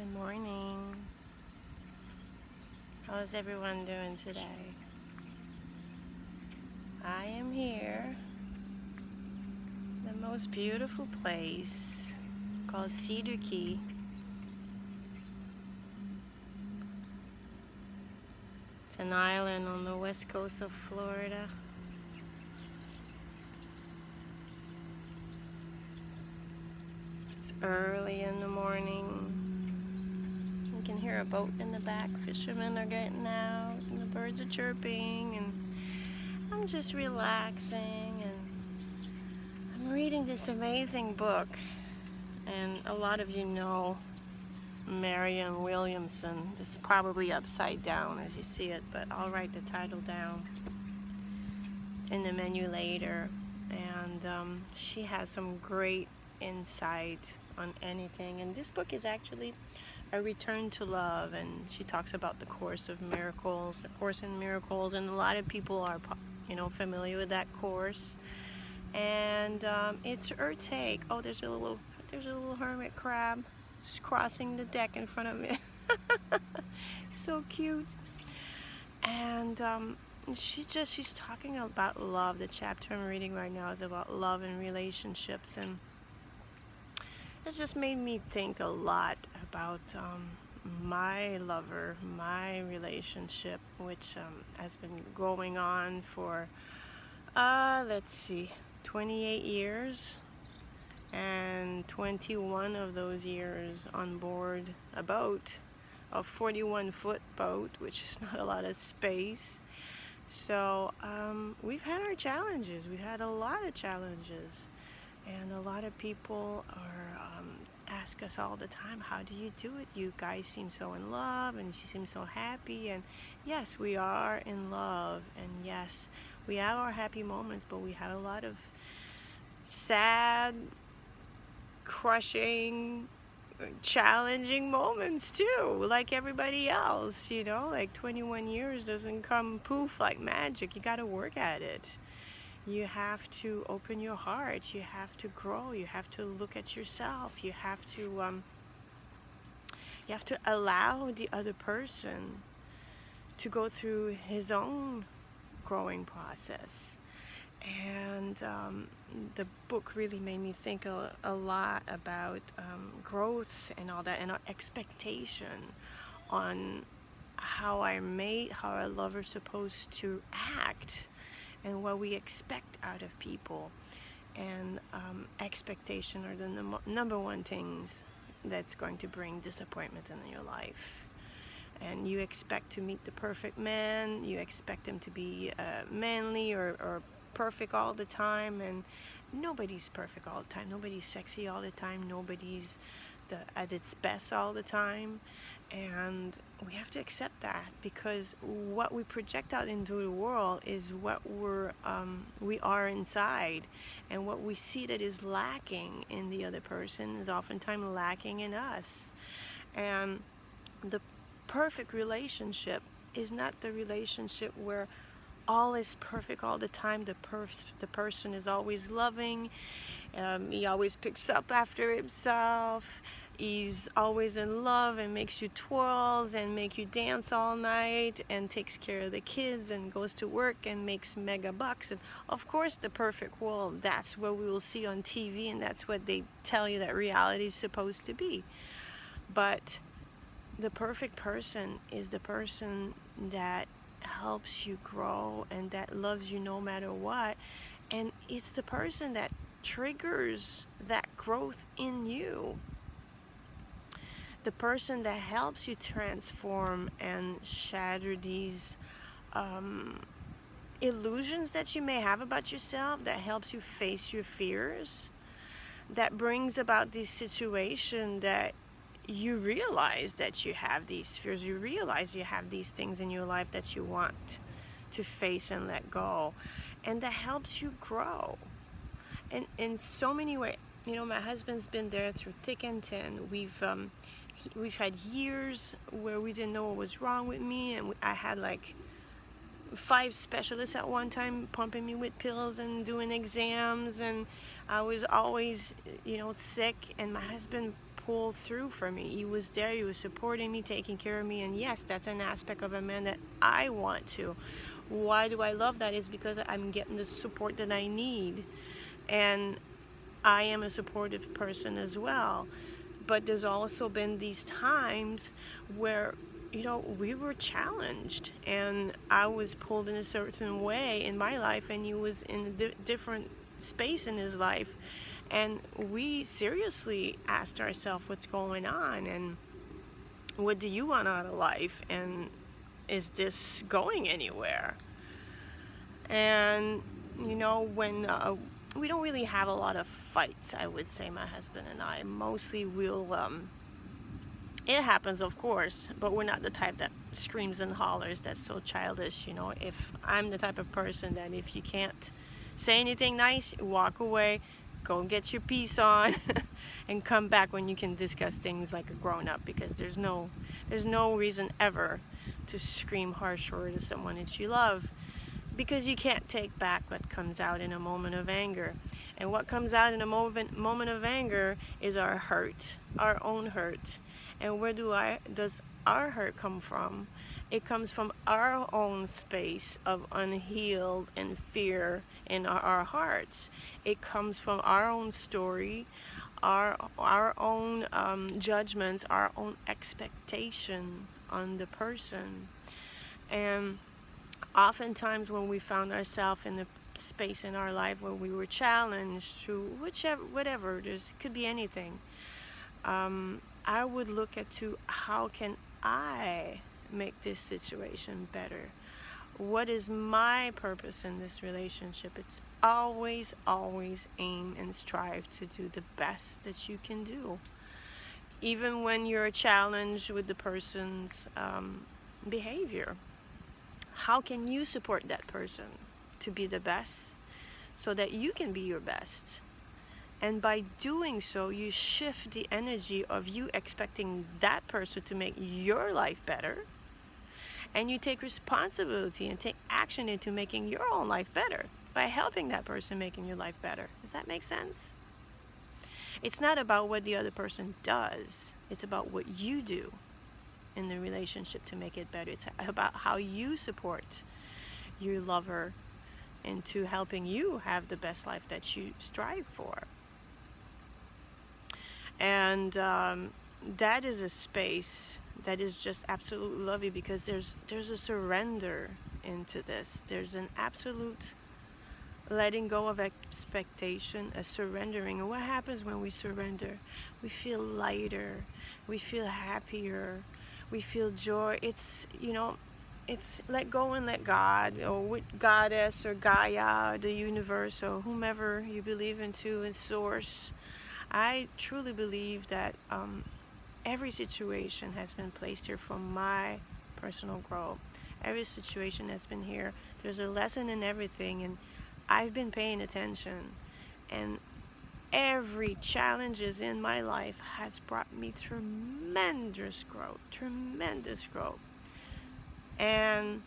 Good morning. How's everyone doing today? I am here, the most beautiful place called Cedar Key. It's an island on the west coast of Florida. It's early in the morning. You can hear a boat in the back. Fishermen are getting out and the birds are chirping, and I'm just relaxing, and I'm reading this amazing book. And a lot of you know Marianne Williamson. It's probably upside down as you see it, but I'll write the title down in the menu later. And she has some great insight on anything. And this book is actually a return to love, and she talks about the Course of Miracles, the Course in Miracles, and a lot of people are, familiar with that course. And it's her take. Oh, there's a little hermit crab crossing the deck in front of me. So cute. And she's talking about love. The chapter I'm reading right now is about love and relationships, and it just made me think a lot about my lover, my relationship, which has been going on for 28 years, and 21 of those years on board a boat, a 41-foot boat, which is not a lot of space. So we've had our challenges. We've had a lot of challenges, and a lot of people ask us all the time, how do you do it? You guys seem so in love, and she seems so happy. And yes, we are in love, and yes, we have our happy moments, but we have a lot of sad, crushing, challenging moments too, like everybody else. Like 21 years doesn't come poof like magic. You got to work at it. You have to open your heart. You have to grow. You have to look at yourself. You have to allow the other person to go through his own growing process. And the book really made me think a lot about growth and all that, and our expectation on how our lover's supposed to act, and what we expect out of people. And expectation are the number one things that's going to bring disappointment in your life. And you expect to meet the perfect man, you expect him to be manly or perfect all the time, and nobody's perfect all the time. Nobody's sexy all the time. Nobody's at its best all the time. And we have to accept that, because what we project out into the world is what we are inside, and what we see that is lacking in the other person is oftentimes lacking in us. And the perfect relationship is not the relationship where all is perfect all the time. The person is always loving. He always picks up after himself. He's always in love and makes you twirls and make you dance all night and takes care of the kids and goes to work and makes mega bucks. And of course, the perfect world, that's what we will see on TV, and that's what they tell you that reality is supposed to be. But the perfect person is the person that helps you grow and that loves you no matter what. And it's the person that triggers that growth in you. The person that helps you transform and shatter these illusions that you may have about yourself, that helps you face your fears, that brings about this situation that you realize that you have these fears, you realize you have these things in your life that you want to face and let go, and that helps you grow. And in so many ways, my husband's been there through thick and thin. We've had years where we didn't know what was wrong with me, and I had like 5 specialists at one time pumping me with pills and doing exams, and I was always sick. And my husband pull through for me. He was there, he was supporting me, taking care of me, and yes, that's an aspect of a man that I want to. Why do I love that? Is because I'm getting the support that I need, and I am a supportive person as well. But there's also been these times where, we were challenged, and I was pulled in a certain way in my life, and he was in a different space in his life. And we seriously asked ourselves what's going on, and what do you want out of life, and is this going anywhere? And when we don't really have a lot of fights, I would say, my husband and I. Mostly we'll it happens, of course, but we're not the type that screams and hollers. That's so childish. If I'm the type of person that if you can't say anything nice, walk away, go get your piece on, and come back when you can discuss things like a grown-up, because there's no reason ever to scream harsh words at someone that you love, because you can't take back what comes out in a moment of anger. And what comes out in a moment of anger is our hurt, our own hurt. And where does our hurt come from? It comes from our own space of unhealed and fear in our hearts. It comes from our own story, our own judgments, our own expectation on the person. And oftentimes when we found ourselves in a space in our life where we were challenged through whatever, it could be anything, I would look at how can I make this situation better? What is my purpose in this relationship? It's always aim and strive to do the best that you can do, even when you're challenged with the person's behavior. How can you support that person to be the best so that you can be your best? And by doing so, you shift the energy of you expecting that person to make your life better, and you take responsibility and take action into making your own life better by helping that person making your life better. Does that make sense? It's not about what the other person does. It's about what you do in the relationship to make it better. It's about how you support your lover into helping you have the best life that you strive for. And that is a space that is just absolutely lovely, because there's a surrender into this. There's an absolute letting go of expectation, a surrendering. And what happens when we surrender? We feel lighter, we feel happier, we feel joy. It's let go and let God, or with Goddess or Gaia, the universe, or whomever you believe into, in source. I truly believe that every situation has been placed here for my personal growth. Every situation has been here. There's a lesson in everything, and I've been paying attention. And every challenges in my life has brought me tremendous growth. And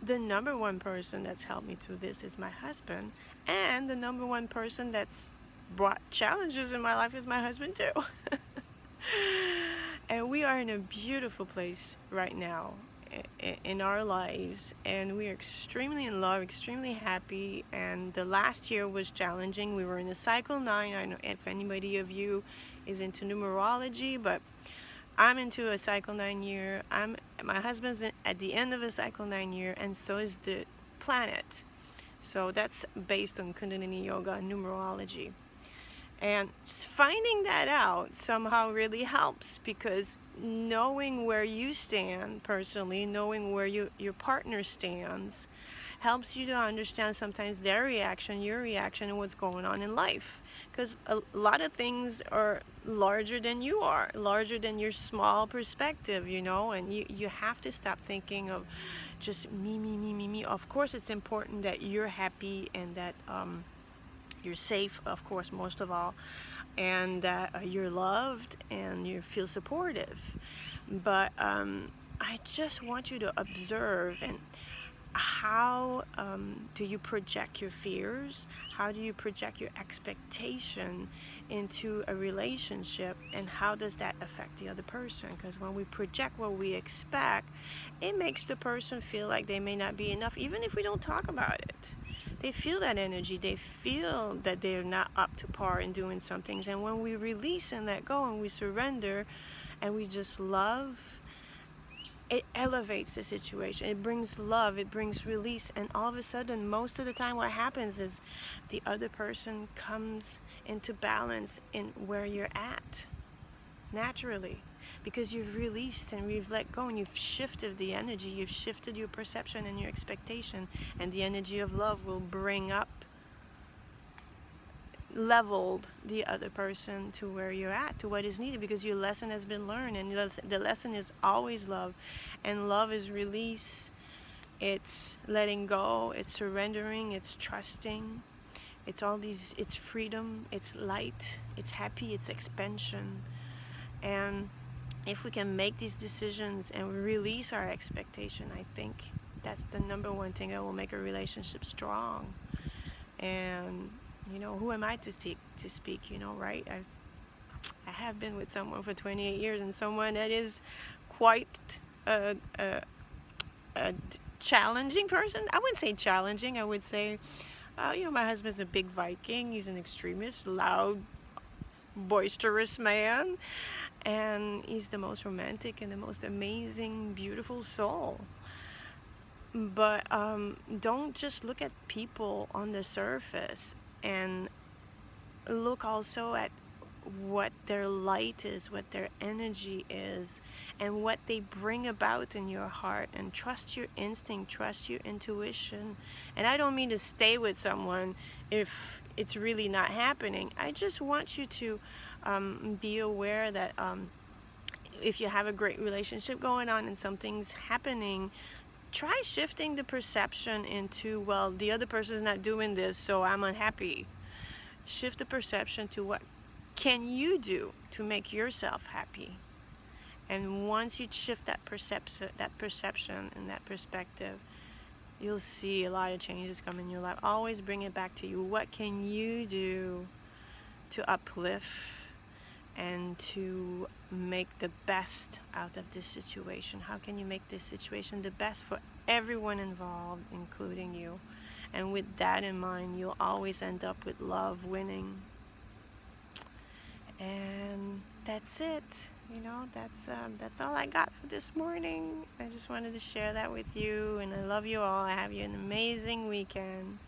the number one person that's helped me through this is my husband, and the number one person that's brought challenges in my life is my husband too. And we are in a beautiful place right now in our lives, and we are extremely in love, extremely happy. And the last year was challenging. We were in a cycle 9. I don't know if anybody of you is into numerology, but I'm into a cycle 9 year. My husband's at the end of a cycle 9 year, and so is the planet. So that's based on Kundalini Yoga and numerology. And just finding that out somehow really helps, because knowing where you stand personally, knowing where your partner stands, helps you to understand sometimes their reaction, your reaction, and what's going on in life. Because a lot of things are larger than you are, larger than your small perspective, and you have to stop thinking of just me. Of course, it's important that you're happy and that you're safe, of course, most of all, and that you're loved and you feel supportive. But I just want you to observe, and how do you project your fears? How do you project your expectation into a relationship, and how does that affect the other person? Because when we project what we expect, it makes the person feel like they may not be enough, even if we don't talk about it. They feel that energy. They feel that they're not up to par in doing some things. And when we release and let go and we surrender and we just love, it elevates the situation. It brings love, it brings release, and all of a sudden, most of the time what happens is the other person comes into balance in where you're at naturally, because you've released and you've let go and you've shifted the energy, you've shifted your perception and your expectation, and the energy of love will bring up, leveled the other person to where you're at, to what is needed, because your lesson has been learned, and the lesson is always love, and love is release, it's letting go, it's surrendering, it's trusting, it's all these, it's freedom, it's light, it's happy, it's expansion. And if we can make these decisions and release our expectation, I think that's the number one thing that will make a relationship strong. And who am I to speak, right? I have been with someone for 28 years, and someone that is quite a challenging person. I wouldn't say challenging. I would say, my husband's a big Viking. He's an extremist, loud, boisterous man, and he's the most romantic and the most amazing, beautiful soul. But don't just look at people on the surface, and look also at what their light is, what their energy is, and what they bring about in your heart. And trust your instinct, trust your intuition. And I don't mean to stay with someone if it's really not happening. I just want you to be aware that if you have a great relationship going on and something's happening, try shifting the perception into, well, the other person's not doing this, so I'm unhappy. Shift the perception to, what can you do to make yourself happy? And once you shift that perception and that perspective, you'll see a lot of changes come in your life. Always bring it back to you. What can you do to uplift and to make the best out of this situation? How can you make this situation the best for everyone involved, including you? And with that in mind, you'll always end up with love winning. And that's it. That's all I got for this morning. I just wanted to share that with you, and I love you all. I have you an amazing weekend,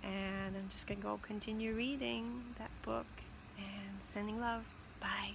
and I'm just gonna go continue reading that book and sending love. Bye.